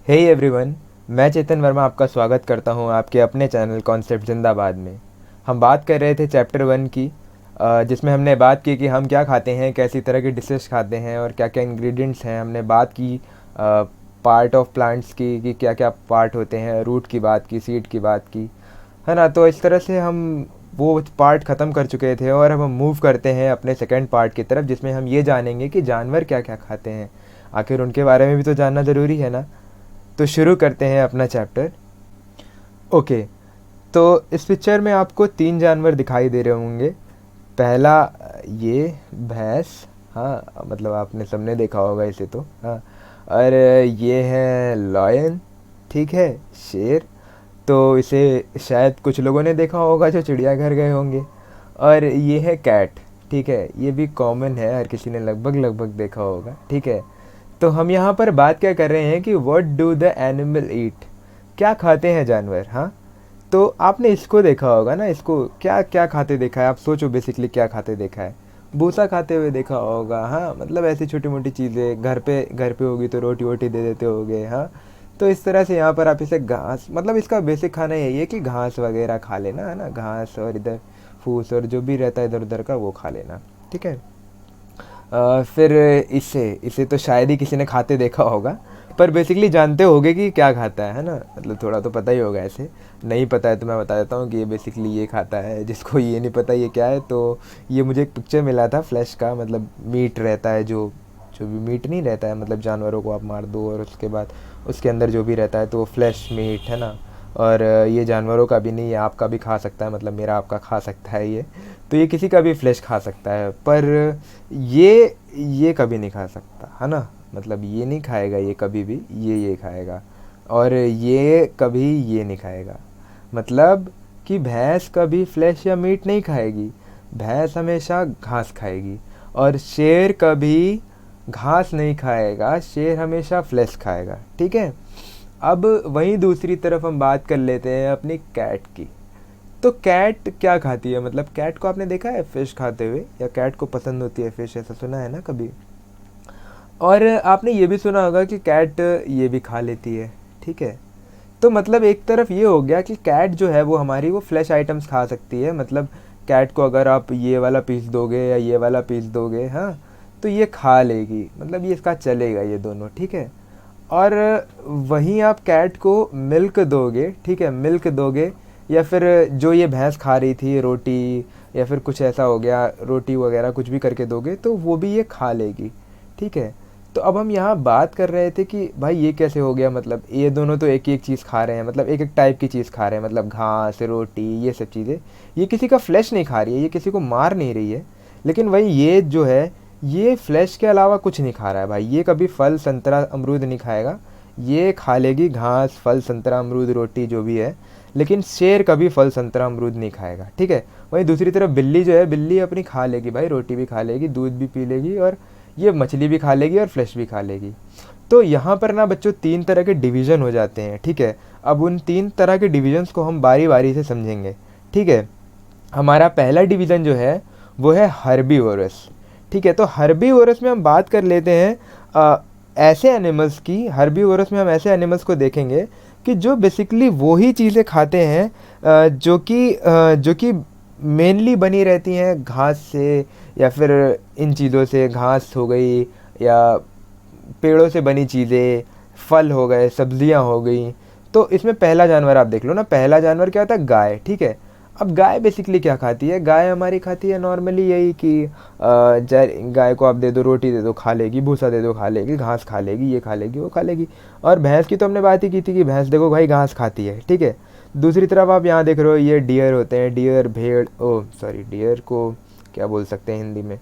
Hey everyone, मैं चेतन वर्मा आपका स्वागत करता हूं आपके अपने चैनल कॉन्सेप्ट जिंदाबाद में। हम बात कर रहे थे चैप्टर 1 की, जिसमें हमने बात की कि हम क्या खाते हैं, कैसी तरह की डिशेस खाते हैं और क्या क्या इंग्रेडिएंट्स हैं। हमने बात की पार्ट ऑफ प्लांट्स की कि क्या क्या पार्ट होते हैं, रूट की बात की, सीड की बात की, है ना। तो इस तरह से हम वो पार्ट ख़त्म कर चुके थे और अब हम मूव करते हैं अपने सेकंड पार्ट की तरफ, जिसमें हम ये जानेंगे कि जानवर क्या क्या खाते हैं। आखिर उनके बारे में भी तो जानना ज़रूरी है ना। तो शुरू करते हैं अपना चैप्टर। ओके, तो इस पिक्चर में आपको 3 जानवर दिखाई दे रहे होंगे। पहला ये भैंस, हाँ मतलब आपने सबने देखा होगा इसे तो, हाँ। और ये है लॉयन, ठीक है, शेर। तो इसे शायद कुछ लोगों ने देखा होगा जो चिड़ियाघर गए होंगे। और ये है कैट, ठीक है, ये भी कॉमन है, हर किसी ने लगभग लगभग देखा होगा, ठीक है। तो हम यहाँ पर बात क्या कर रहे हैं कि what do the animal eat, क्या खाते हैं जानवर, हाँ। तो आपने इसको देखा होगा ना, इसको क्या क्या खाते देखा है, आप सोचो बेसिकली क्या खाते देखा है। भूसा खाते हुए देखा होगा, हाँ, मतलब ऐसी छोटी मोटी चीज़ें घर पे होगी तो रोटी वोटी दे देते होगे, हाँ। तो इस तरह से यहाँ पर आप इसे घास, मतलब इसका बेसिक खाना यही है कि घास वगैरह खा लेना, है ना, घास और इधर फूस और जो भी रहता है इधर उधर का वो खा लेना, ठीक है। फिर इसे इसे तो शायद ही किसी ने खाते देखा होगा, पर बेसिकली जानते होगे कि क्या खाता है ना, मतलब थोड़ा तो पता ही होगा ऐसे। नहीं पता है तो मैं बता देता हूँ कि ये बेसिकली ये खाता है। जिसको ये नहीं पता ये क्या है, तो ये मुझे एक पिक्चर मिला था फ्लैश का, मतलब मीट रहता है जो जो भी मीट नहीं रहता है, मतलब जानवरों को आप मार दो और उसके बाद उसके अंदर जो भी रहता है तो वो फ्लैश मीट है ना। और ये जानवरों का भी नहीं, ये आपका भी खा सकता है, मतलब मेरा आपका खा सकता है ये। तो ये किसी का भी फ्लैश खा सकता है, पर ये कभी नहीं खा सकता, है ना। मतलब ये नहीं खाएगा ये कभी भी, ये खाएगा। और ये कभी ये नहीं खाएगा। मतलब कि भैंस कभी फ्लैश या मीट नहीं खाएगी, भैंस हमेशा घास खाएगी। और शेर कभी घास नहीं खाएगा, शेर हमेशा फ्लैश खाएगा, ठीक है। अब वहीं दूसरी तरफ हम बात कर लेते हैं अपनी कैट की। तो कैट क्या खाती है, मतलब कैट को आपने देखा है फिश खाते हुए, या कैट को पसंद होती है फिश, ऐसा सुना है ना कभी। और आपने ये भी सुना होगा कि कैट ये भी खा लेती है, ठीक है। तो मतलब एक तरफ ये हो गया कि कैट जो है वो हमारी वो फ्लैश आइटम्स खा सकती है, मतलब कैट को अगर आप ये वाला पीस दोगे या ये वाला पीस दोगे, हाँ, तो ये खा लेगी, मतलब ये इसका चलेगा ये दोनों, ठीक है। और वहीं आप कैट को मिल्क दोगे, ठीक है, मिल्क दोगे, या फिर जो ये भैंस खा रही थी रोटी, या फिर कुछ ऐसा हो गया रोटी वगैरह कुछ भी करके दोगे तो वो भी ये खा लेगी, ठीक है। तो अब हम यहाँ बात कर रहे थे कि भाई ये कैसे हो गया, मतलब ये दोनों तो एक ही एक चीज़ खा रहे हैं, मतलब एक एक टाइप की चीज़ खा रहे हैं, मतलब घास रोटी ये सब चीज़ें। ये किसी का फ्लैश नहीं खा रही है, ये किसी को मार नहीं रही है। लेकिन वही ये जो है, ये फ्लैश के अलावा कुछ नहीं खा रहा है भाई। ये कभी फल संतरा अमरूद नहीं खाएगा, ये खा लेगी घास फल संतरा अमरूद रोटी जो भी है। लेकिन शेर कभी फल संतरा अमरूद नहीं खाएगा, ठीक है। वहीं दूसरी तरफ बिल्ली जो है, बिल्ली अपनी खा लेगी भाई, रोटी भी खा लेगी, दूध भी पी लेगी, और ये मछली भी खा लेगी और फ्लैश भी खा लेगी। तो यहाँ पर ना बच्चों 3 तरह के डिवीज़न हो जाते हैं, ठीक है। अब उन 3 तरह के डिवीजन्स को हम बारी बारी से समझेंगे, ठीक है। हमारा पहला डिवीज़न जो है वो है हर्बीवोरस, ठीक है। तो हर्बीवोरस में हम बात कर लेते हैं ऐसे एनिमल्स की। हर्बीवोरस में हम ऐसे एनिमल्स को देखेंगे कि जो बेसिकली वही चीज़ें खाते हैं जो कि मेनली बनी रहती हैं घास से, या फिर इन चीज़ों से, घास हो गई या पेड़ों से बनी चीज़ें, फल हो गए, सब्जियां हो गई। तो इसमें पहला जानवर आप देख लो ना, पहला जानवर क्या होता है, गाय, ठीक है। अब गाय बेसिकली क्या खाती है, गाय हमारी खाती है नॉर्मली यही कि गाय को आप दे दो, रोटी दे दो खा लेगी, भूसा दे दो खा लेगी, घास खा लेगी, ये खा लेगी, वो खा लेगी। और भैंस की तो हमने बात ही की थी कि भैंस देखो भाई घास खाती है, ठीक है। दूसरी तरफ आप यहाँ देख रहे हो ये डियर होते हैं, डियर भेड़, ओ सॉरी, डियर को क्या बोल सकते हैं हिंदी में।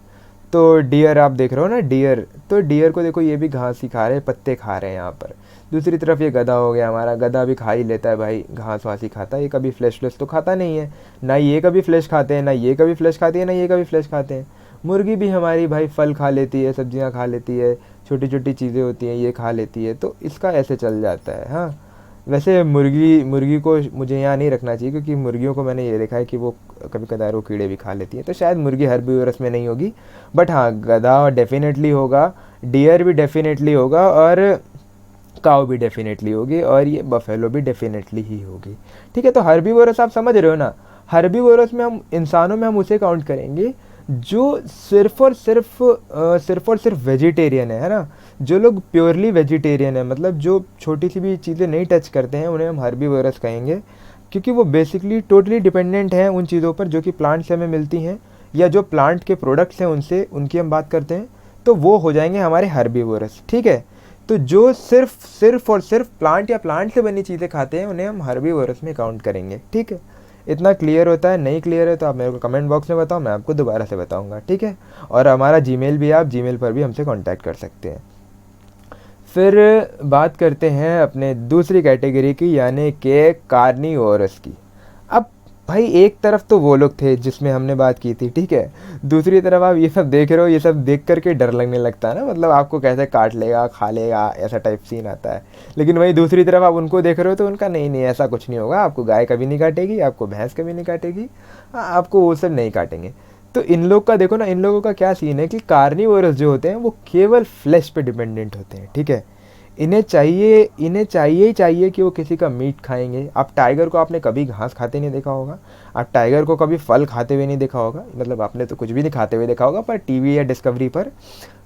तो डियर आप देख रहे हो ना, डियर, तो डियर को देखो ये भी घास ही खा रहे हैं, पत्ते खा रहे हैं यहाँ पर। दूसरी तरफ ये गधा हो गया हमारा, गधा भी खा ही लेता है भाई, घास वास ही खाता है, ये कभी फ्लैश फ्लैश तो खाता नहीं है। ना ये कभी फ्लैश खाते हैं, ना ये कभी फ्लैश खाती है, ना ये कभी फ्लैश खाते हैं। मुर्गी भी हमारी भाई फल खा लेती है, सब्जियाँ खा लेती है, छोटी छोटी चीज़ें होती हैं ये खा लेती है, तो इसका ऐसे चल जाता है, हाँ। वैसे मुर्गी मुर्गी को मुझे यहाँ नहीं रखना चाहिए, क्योंकि मुर्गियों को मैंने ये देखा है कि वो कभी कदार वो कीड़े भी खा लेती हैं, तो शायद मुर्गी हर्बीवोरस में नहीं होगी। बट हाँ, गधा डेफिनेटली होगा, डियर भी डेफिनेटली होगा, और काऊ भी डेफिनेटली होगी और ये बफेलो भी डेफिनेटली ही होगी। ठीक है, तो हर्बीवोरस आप समझ रहे हो ना। हर्बीवोरस में हम इंसानों में हम उसे काउंट करेंगे जो सिर्फ और सिर्फ वेजिटेरियन है ना। जो लोग प्योरली वेजिटेरियन है, मतलब जो छोटी सी भी चीज़ें नहीं टच करते हैं, उन्हें हम हर्बीवोरस कहेंगे, क्योंकि वो बेसिकली टोटली डिपेंडेंट हैं उन चीज़ों पर जो कि प्लांट से हमें मिलती हैं, या जो प्लांट के प्रोडक्ट्स हैं उनसे, उनकी हम बात करते हैं, तो वो हो जाएंगे हमारे हर्बीवोरस। ठीक है, तो जो सिर्फ और सिर्फ प्लांट या प्लांट से बनी चीज़ें खाते हैं उन्हें हम हर्बीवोरस में काउंट करेंगे। ठीक है, इतना क्लियर होता है? नहीं क्लियर है तो आप मेरे को कमेंट बॉक्स में बताओ, मैं आपको दोबारा से बताऊंगा। ठीक है, और हमारा जीमेल भी है, आप जीमेल पर भी हमसे कांटेक्ट कर सकते हैं। फिर बात करते हैं अपने दूसरी कैटेगरी की, यानी कि कार्निवोरस की। अब भाई एक तरफ तो वो लोग थे जिसमें हमने बात की थी, ठीक है, दूसरी तरफ आप ये सब देख रहे हो, ये सब देख करके डर लगने लगता है ना, मतलब आपको कैसे काट लेगा, खा लेगा, ऐसा टाइप सीन आता है। लेकिन वहीं दूसरी तरफ आप उनको देख रहे हो तो उनका नहीं नहीं ऐसा कुछ नहीं होगा, आपको गाय कभी नहीं काटेगी, आपको भैंस कभी नहीं काटेगी, आपको वो सब नहीं काटेंगे। तो इन लोग का देखो ना, इन लोगों का क्या सीन है कि कार्निवोरस जो होते हैं वो केवल फ्लैश पे डिपेंडेंट होते हैं। ठीक है, इन्हें चाहिए ही चाहिए कि वो किसी का मीट खाएंगे। आप टाइगर को आपने कभी घास खाते नहीं देखा होगा, आप टाइगर को कभी फल खाते हुए नहीं देखा होगा, मतलब आपने तो कुछ भी नहीं खाते हुए देखा होगा, पर टीवी या डिस्कवरी पर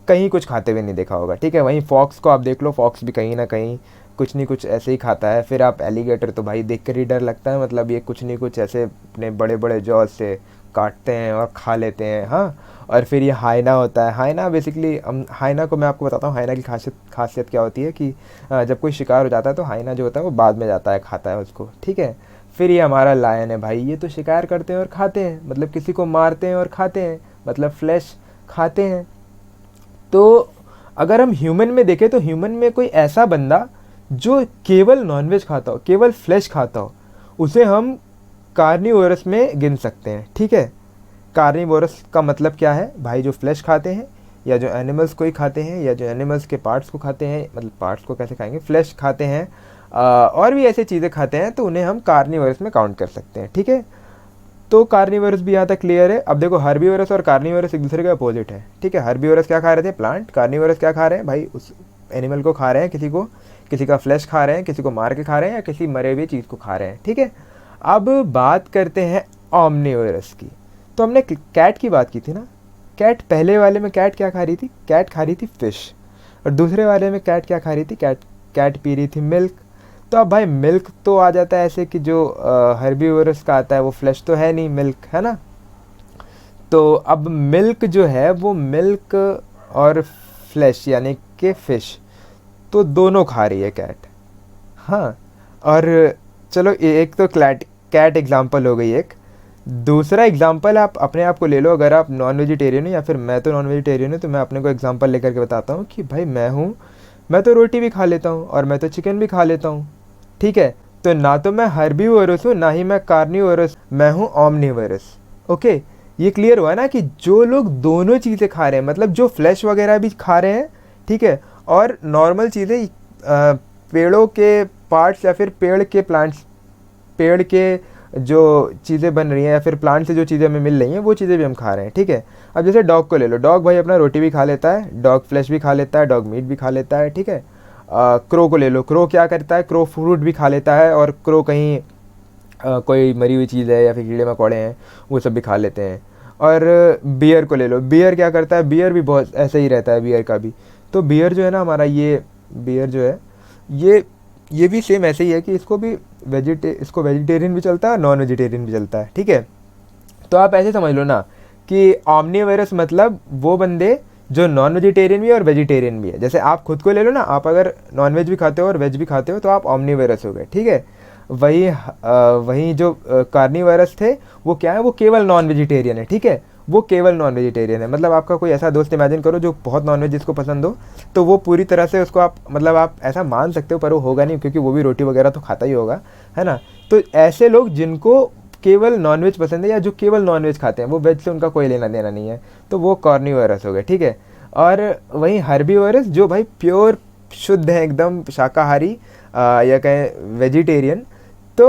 कहीं कुछ खाते हुए नहीं देखा होगा। ठीक है, वहीं फॉक्स को आप देख लो, फॉक्स भी कहीं ना कहीं कुछ नहीं कुछ ऐसे ही खाता है। फिर आप एलिगेटर, तो भाई देख कर ही डर लगता है, मतलब ये कुछ नहीं कुछ ऐसे अपने बड़े बड़े जॉज से काटते हैं और खा लेते हैं। हाँ, और फिर ये हाइना होता है। हाइना बेसिकली, हाइना को मैं आपको बताता हूँ हाइना की खासियत क्या होती है कि जब कोई शिकार हो जाता है तो हाइना जो होता है वो बाद में जाता है, खाता है उसको। ठीक है, फिर ये हमारा लायन है भाई, ये तो शिकार करते हैं और खाते हैं, मतलब किसी को मारते हैं और खाते हैं, मतलब फ्लैश खाते हैं। तो अगर हम ह्यूमन में देखें तो ह्यूमन में कोई ऐसा बंदा जो केवल नॉनवेज खाता हो, केवल फ्लैश खाता हो, उसे हम कार्निवोरस में गिन सकते हैं। ठीक है, कार्निवोरस का मतलब क्या है भाई? जो फ्लैश खाते हैं, या जो एनिमल्स को ही खाते हैं, या जो एनिमल्स के पार्ट्स को खाते हैं, मतलब पार्ट्स को कैसे खाएंगे, फ्लैश खाते हैं, और भी ऐसी चीज़ें खाते हैं, तो उन्हें हम कार्निवोरस में काउंट कर सकते हैं। ठीक है, तो कार्निवोरस भी यहाँ तक क्लियर है। अब देखो, हर्बीवोरस और कार्निवोरस एक दूसरे के अपोजिट है। ठीक है, हर्बीवोरस क्या खा रहे थे? प्लांट। कार्निवोरस क्या खा रहे हैं भाई? उस एनिमल को खा रहे हैं, किसी का फ्लैश खा रहे हैं, किसी को मार के खा रहे हैं, या किसी मरे हुए चीज़ को खा रहे हैं। ठीक है, अब बात करते हैं ओमनिवोरस की। तो हमने कैट की बात की थी ना, कैट पहले वाले में कैट क्या खा रही थी? कैट खा रही थी फिश। और दूसरे वाले में कैट क्या खा रही थी? कैट पी रही थी मिल्क। तो अब भाई मिल्क तो आ जाता है ऐसे कि जो हर्बीवोरस का आता है वो फ्लैश तो है नहीं, मिल्क है ना। तो अब मिल्क जो है वो मिल्क और फ्लैश यानी कि फिश, तो दोनों खा रही है कैट। हाँ, और चलो एक तो कैट एग्जाम्पल हो गई एक। दूसरा एग्जाम्पल आप अपने आप को ले लो, अगर आप नॉन वेजिटेरियन हो, या फिर मैं तो नॉन वेजिटेरियन हूँ, तो मैं अपने को एग्जाम्पल लेकर के बताता हूँ कि भाई मैं तो रोटी भी खा लेता हूँ और मैं तो चिकन भी खा लेता हूँ। ठीक है, तो ना तो मैं हर्बीवोरस हूँ, ना ही मैं कार्निवोरस, मैं हूँ ओमनिवोरस। ओके, ये क्लियर हुआ ना कि जो लोग दोनों चीज़ें खा रहे हैं, मतलब जो फ्लैश वगैरह भी खा रहे हैं, ठीक है, और नॉर्मल चीज़ें, पेड़ों के पार्ट्स या फिर पेड़ के जो चीज़ें बन रही हैं, या फिर प्लांट से जो चीज़ें हमें मिल रही हैं, वो चीज़ें भी हम खा रहे हैं। ठीक है, अब जैसे डॉग को ले लो, डॉग भाई अपना रोटी भी खा लेता है, डॉग फ्लैश भी खा लेता है, डॉग मीट भी खा लेता है। ठीक है, क्रो को ले लो, क्रो क्या करता है? क्रो फ्रूट भी खा लेता है, और क्रो कहीं कोई मरी हुई चीज़ है या फिर कीड़े मकोड़े हैं वो सब भी खा लेते हैं। और बियर को ले लो, बियर क्या करता है? बियर भी बहुत ऐसे ही रहता है, बियर का भी। तो बियर जो है ना हमारा, ये बियर जो है, ये भी सेम ऐसे ही है कि इसको वेजिटेरियन भी चलता है और नॉन वेजिटेरियन भी चलता है। ठीक है, तो आप ऐसे समझ लो ना कि ओमनिवोरस मतलब वो बंदे जो नॉन वेजिटेरियन भी है और वेजिटेरियन भी है। जैसे आप खुद को ले लो ना, आप अगर नॉन वेज भी खाते हो और वेज भी खाते हो तो आप ओमनिवोरस हो गए। ठीक है, वही जो कार्निवोरस थे वो क्या है? वो केवल नॉन वेजिटेरियन है। ठीक है, वो केवल नॉन वेजिटेरियन है। मतलब आपका कोई ऐसा दोस्त इमेजिन करो जो बहुत नॉन वेज जिसको पसंद हो, तो वो पूरी तरह से उसको आप, मतलब आप ऐसा मान सकते हो, पर वो होगा नहीं क्योंकि वो भी रोटी वगैरह तो खाता ही होगा, है ना। तो ऐसे लोग जिनको केवल नॉनवेज पसंद है, या जो केवल नॉनवेज खाते हैं, वो वेज से उनका कोई लेना देना नहीं है, तो वो कार्निवोरस हो गए। ठीक है, और वहीं हर्बीवोरस जो भाई प्योर शुद्ध है, एकदम शाकाहारी, या कहें वेजिटेरियन, तो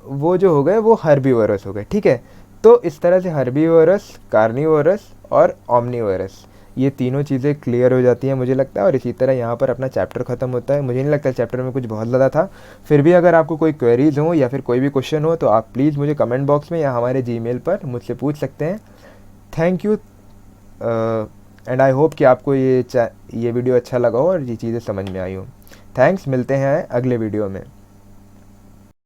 वो जो हो गए वो हर्बीवोरस हो गए। ठीक है, तो इस तरह से हर्बीवोरस, कार्निवोरस और ओमनिवोरस, ये तीनों चीज़ें क्लियर हो जाती हैं मुझे लगता है, और इसी तरह यहाँ पर अपना चैप्टर ख़त्म होता है। मुझे नहीं लगता चैप्टर में कुछ बहुत ज़्यादा था। फिर भी अगर आपको कोई क्वेरीज़ हो या फिर कोई भी क्वेश्चन हो तो आप प्लीज़ मुझे कमेंट बॉक्स में या हमारे जीमेल पर मुझसे पूछ सकते हैं। Thank you, and I hope कि आपको ये वीडियो अच्छा लगा हो और ये चीज़ें समझ में आई हो। थैंक्स, मिलते हैं अगले वीडियो में।